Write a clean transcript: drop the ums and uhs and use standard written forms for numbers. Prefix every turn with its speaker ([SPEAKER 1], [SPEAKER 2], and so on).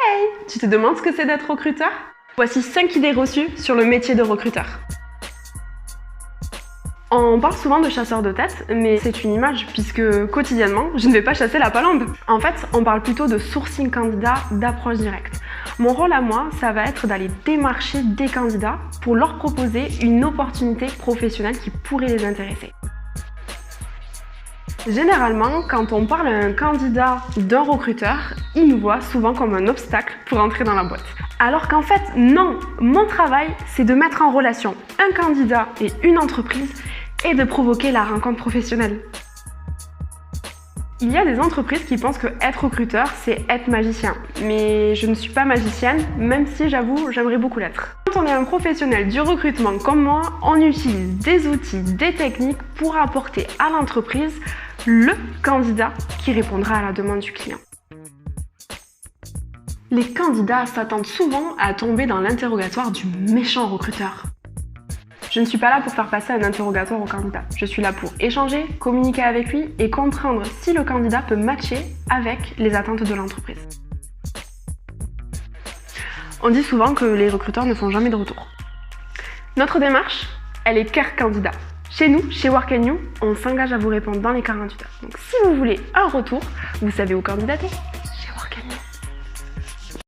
[SPEAKER 1] Hey! Tu te demandes ce que c'est d'être recruteur? Voici 5 idées reçues sur le métier de recruteur. On parle souvent de chasseur de tête, mais c'est une image puisque quotidiennement, je ne vais pas chasser la palombe. En fait, on parle plutôt de sourcing candidat, d'approche directe. Mon rôle à moi, ça va être d'aller démarcher des candidats pour leur proposer une opportunité professionnelle qui pourrait les intéresser. Généralement, quand on parle à un candidat d'un recruteur, il nous voit souvent comme un obstacle pour entrer dans la boîte. Alors qu'en fait, non, mon travail, c'est de mettre en relation un candidat et une entreprise et de provoquer la rencontre professionnelle. Il y a des entreprises qui pensent que être recruteur, c'est être magicien. Mais je ne suis pas magicienne, même si j'avoue, j'aimerais beaucoup l'être. Quand on est un professionnel du recrutement comme moi, on utilise des outils, des techniques pour apporter à l'entreprise le candidat qui répondra à la demande du client. Les candidats s'attendent souvent à tomber dans l'interrogatoire du méchant recruteur. Je ne suis pas là pour faire passer un interrogatoire au candidat. Je suis là pour échanger, communiquer avec lui et comprendre si le candidat peut matcher avec les attentes de l'entreprise. On dit souvent que les recruteurs ne font jamais de retour. Notre démarche, elle est care candidat. Chez nous, chez Work & You, on s'engage à vous répondre dans les 48 heures. Donc si vous voulez un retour, vous savez où candidater, chez Work & You.